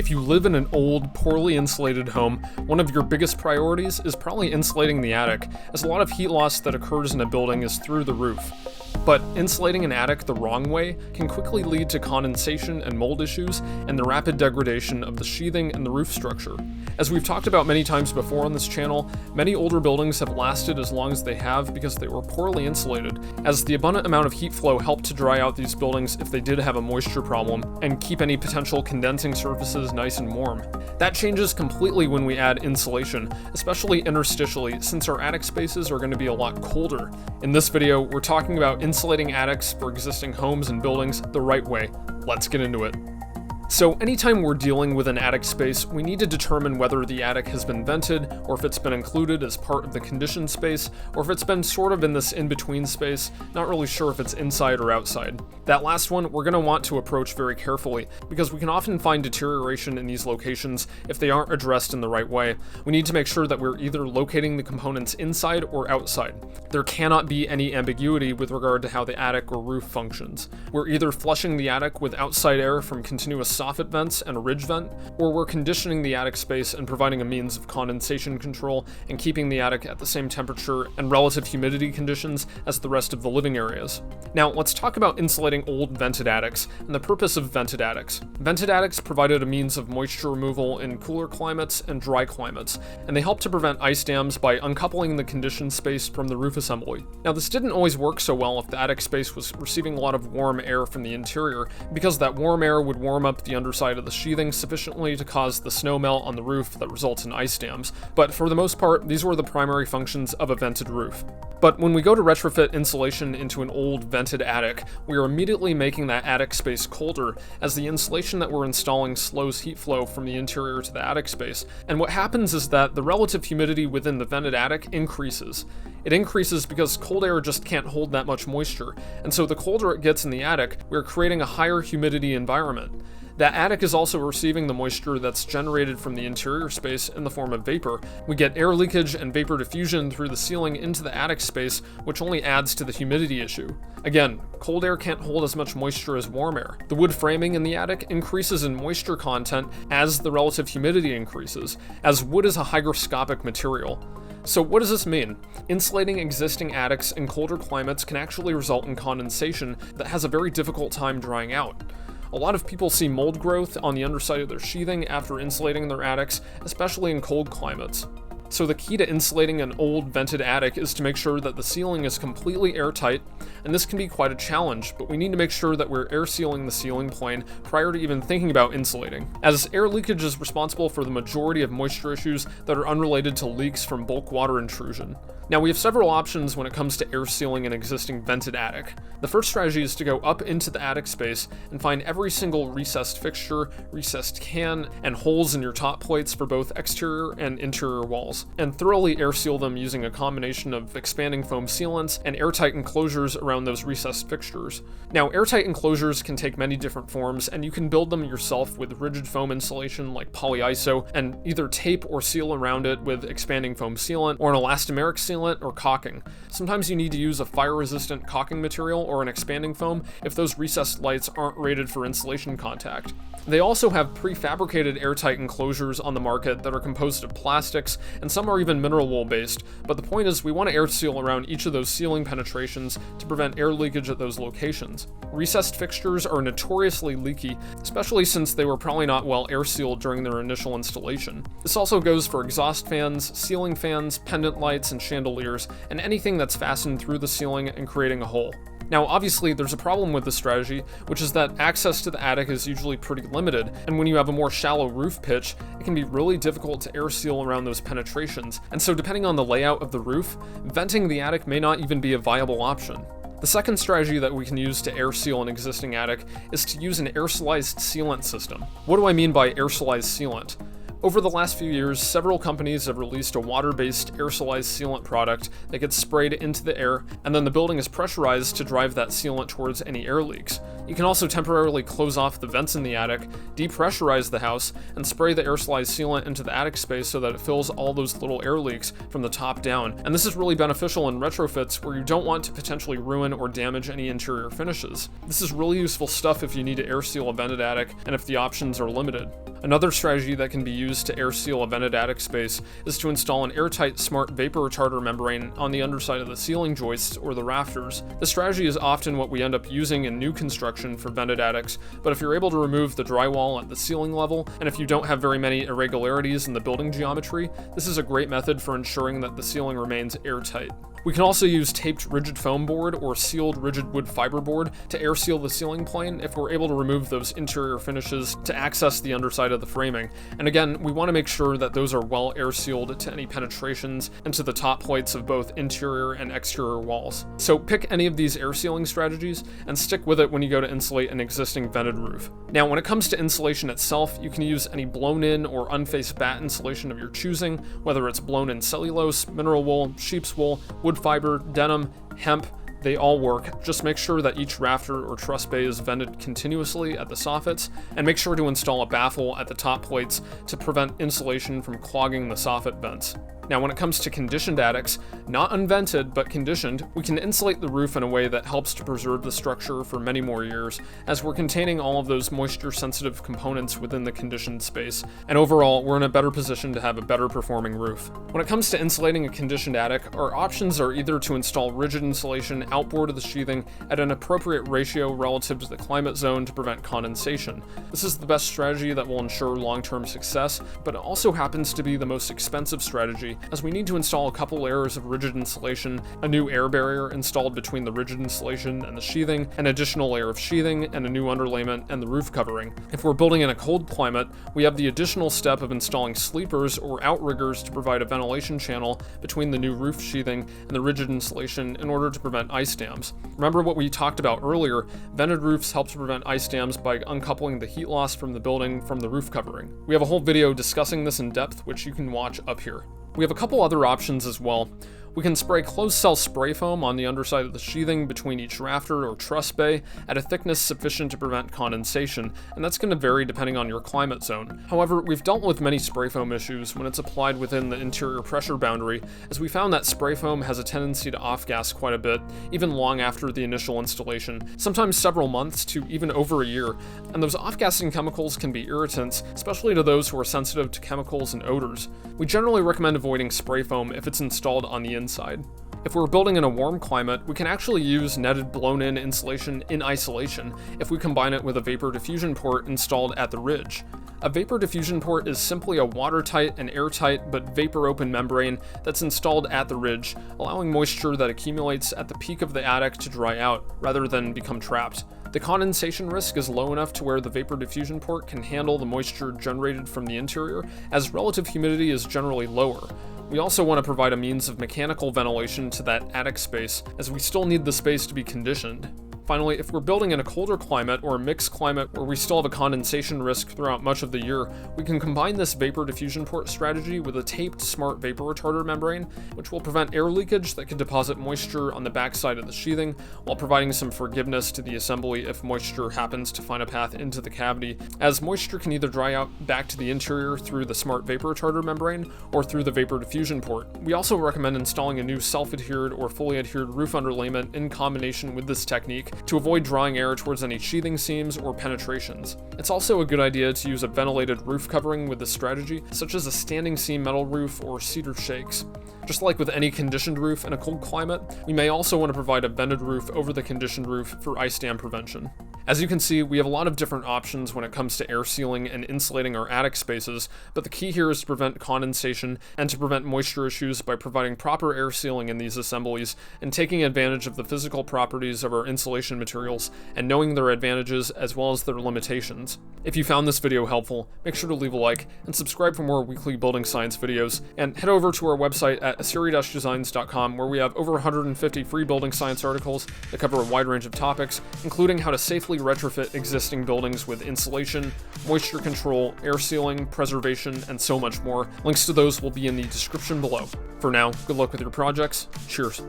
If you live in an old, poorly insulated home, one of your biggest priorities is probably insulating the attic, as a lot of heat loss that occurs in a building is through the roof. But insulating an attic the wrong way can quickly lead to condensation and mold issues and the rapid degradation of the sheathing and the roof structure. As we've talked about many times before on this channel, many older buildings have lasted as long as they have because they were poorly insulated, as the abundant amount of heat flow helped to dry out these buildings if they did have a moisture problem and keep any potential condensing surfaces nice and warm. That changes completely when we add insulation, especially interstitially, since our attic spaces are going to be a lot colder. In this video, we're talking about insulating attics for existing homes and buildings the right way. Let's get into it. So anytime we're dealing with an attic space, we need to determine whether the attic has been vented, or if it's been included as part of the conditioned space, or if it's been sort of in this in-between space, not really sure if it's inside or outside. That last one, we're going to want to approach very carefully, because we can often find deterioration in these locations if they aren't addressed in the right way. We need to make sure that we're either locating the components inside or outside. There cannot be any ambiguity with regard to how the attic or roof functions. We're either flushing the attic with outside air from continuous soffit vents and a ridge vent, or we're conditioning the attic space and providing a means of condensation control and keeping the attic at the same temperature and relative humidity conditions as the rest of the living areas. Now, let's talk about insulating old vented attics and the purpose of vented attics. Vented attics provided a means of moisture removal in cooler climates and dry climates, and they help to prevent ice dams by uncoupling the conditioned space from the roof assembly. Now, this didn't always work so well if the attic space was receiving a lot of warm air from the interior, because that warm air would warm up the underside of the sheathing sufficiently to cause the snow melt on the roof that results in ice dams. But for the most part, these were the primary functions of a vented roof. But when we go to retrofit insulation into an old vented attic, we are immediately making that attic space colder, as the insulation that we're installing slows heat flow from the interior to the attic space. And what happens is that the relative humidity within the vented attic increases. It increases because cold air just can't hold that much moisture, and so the colder it gets in the attic, we're creating a higher humidity environment. That attic is also receiving the moisture that's generated from the interior space in the form of vapor. We get air leakage and vapor diffusion through the ceiling into the attic space, which only adds to the humidity issue. Again, cold air can't hold as much moisture as warm air. The wood framing in the attic increases in moisture content as the relative humidity increases, as wood is a hygroscopic material. So what does this mean? Insulating existing attics in colder climates can actually result in condensation that has a very difficult time drying out. A lot of people see mold growth on the underside of their sheathing after insulating their attics, especially in cold climates. So the key to insulating an old vented attic is to make sure that the ceiling is completely airtight, and this can be quite a challenge, but we need to make sure that we're air sealing the ceiling plane prior to even thinking about insulating, as air leakage is responsible for the majority of moisture issues that are unrelated to leaks from bulk water intrusion. Now, we have several options when it comes to air sealing an existing vented attic. The first strategy is to go up into the attic space and find every single recessed fixture, recessed can, and holes in your top plates for both exterior and interior walls, and thoroughly air seal them using a combination of expanding foam sealants and airtight enclosures around those recessed fixtures. Now, airtight enclosures can take many different forms, and you can build them yourself with rigid foam insulation like polyiso, and either tape or seal around it with expanding foam sealant or an elastomeric sealant or caulking. Sometimes you need to use a fire-resistant caulking material or an expanding foam if those recessed lights aren't rated for insulation contact. They also have prefabricated airtight enclosures on the market that are composed of plastics, and some are even mineral wool based, but the point is we want to air seal around each of those ceiling penetrations to prevent air leakage at those locations. Recessed fixtures are notoriously leaky, especially since they were probably not well air sealed during their initial installation. This also goes for exhaust fans, ceiling fans, pendant lights, and chandeliers, and anything that's fastened through the ceiling and creating a hole. Now, obviously, there's a problem with this strategy, which is that access to the attic is usually pretty limited, and when you have a more shallow roof pitch, it can be really difficult to air seal around those penetrations, and so depending on the layout of the roof, venting the attic may not even be a viable option. The second strategy that we can use to air seal an existing attic is to use an aerosolized sealant system. What do I mean by aerosolized sealant? Over the last few years, several companies have released a water-based aerosolized sealant product that gets sprayed into the air, and then the building is pressurized to drive that sealant towards any air leaks. You can also temporarily close off the vents in the attic, depressurize the house, and spray the airslide sealant into the attic space so that it fills all those little air leaks from the top down. And this is really beneficial in retrofits where you don't want to potentially ruin or damage any interior finishes. This is really useful stuff if you need to air seal a vented attic and if the options are limited. Another strategy that can be used to air seal a vented attic space is to install an airtight smart vapor retarder membrane on the underside of the ceiling joists or the rafters. This strategy is often what we end up using in new construction for vented attics, but if you're able to remove the drywall at the ceiling level, and if you don't have very many irregularities in the building geometry, this is a great method for ensuring that the ceiling remains airtight. We can also use taped rigid foam board or sealed rigid wood fiber board to air seal the ceiling plane if we're able to remove those interior finishes to access the underside of the framing. And again, we want to make sure that those are well air sealed to any penetrations into the top plates of both interior and exterior walls. So pick any of these air sealing strategies and stick with it when you go to insulate an existing vented roof. Now, when it comes to insulation itself, you can use any blown in or unfaced batt insulation of your choosing, whether it's blown in cellulose, mineral wool, sheep's wool, wood fiber, denim, hemp. They all work. Just make sure that each rafter or truss bay is vented continuously at the soffits, and make sure to install a baffle at the top plates to prevent insulation from clogging the soffit vents. Now, when it comes to conditioned attics, not unvented but conditioned, we can insulate the roof in a way that helps to preserve the structure for many more years, as we're containing all of those moisture-sensitive components within the conditioned space, and overall, we're in a better position to have a better performing roof. When it comes to insulating a conditioned attic, our options are either to install rigid insulation outboard of the sheathing at an appropriate ratio relative to the climate zone to prevent condensation. This is the best strategy that will ensure long-term success, but it also happens to be the most expensive strategy, as we need to install a couple layers of rigid insulation, a new air barrier installed between the rigid insulation and the sheathing, an additional layer of sheathing, and a new underlayment and the roof covering. If we're building in a cold climate, we have the additional step of installing sleepers or outriggers to provide a ventilation channel between the new roof sheathing and the rigid insulation in order to prevent ice dams. Remember what we talked about earlier, vented roofs help to prevent ice dams by uncoupling the heat loss from the building from the roof covering. We have a whole video discussing this in depth, which you can watch up here. We have a couple other options as well. We can spray closed cell spray foam on the underside of the sheathing between each rafter or truss bay at a thickness sufficient to prevent condensation, and that's going to vary depending on your climate zone. However, we've dealt with many spray foam issues when it's applied within the interior pressure boundary, as we found that spray foam has a tendency to off-gas quite a bit, even long after the initial installation, sometimes several months to even over a year, and those off-gassing chemicals can be irritants, especially to those who are sensitive to chemicals and odors. We generally recommend avoiding spray foam if it's installed on the inside. If we're building in a warm climate, we can actually use netted blown-in insulation in isolation if we combine it with a vapor diffusion port installed at the ridge. A vapor diffusion port is simply a watertight and airtight but vapor-open membrane that's installed at the ridge, allowing moisture that accumulates at the peak of the attic to dry out, rather than become trapped. The condensation risk is low enough to where the vapor diffusion port can handle the moisture generated from the interior, as relative humidity is generally lower. We also want to provide a means of mechanical ventilation to that attic space, as we still need the space to be conditioned. Finally, if we're building in a colder climate or a mixed climate where we still have a condensation risk throughout much of the year, we can combine this vapor diffusion port strategy with a taped smart vapor retarder membrane, which will prevent air leakage that could deposit moisture on the backside of the sheathing, while providing some forgiveness to the assembly if moisture happens to find a path into the cavity, as moisture can either dry out back to the interior through the smart vapor retarder membrane or through the vapor diffusion port. We also recommend installing a new self-adhered or fully adhered roof underlayment in combination with this technique to avoid drawing air towards any sheathing seams or penetrations. It's also a good idea to use a ventilated roof covering with this strategy, such as a standing seam metal roof or cedar shakes. Just like with any conditioned roof in a cold climate, we may also want to provide a vented roof over the conditioned roof for ice dam prevention. As you can see, we have a lot of different options when it comes to air sealing and insulating our attic spaces, but the key here is to prevent condensation and to prevent moisture issues by providing proper air sealing in these assemblies and taking advantage of the physical properties of our insulation materials and knowing their advantages as well as their limitations. If you found this video helpful, make sure to leave a like and subscribe for more weekly building science videos, and head over to our website at asiri-designs.com, where we have over 150 free building science articles that cover a wide range of topics, including how to safely retrofit existing buildings with insulation, moisture control, air sealing, preservation, and so much more. Links to those will be in the description below. For now, good luck with your projects. Cheers.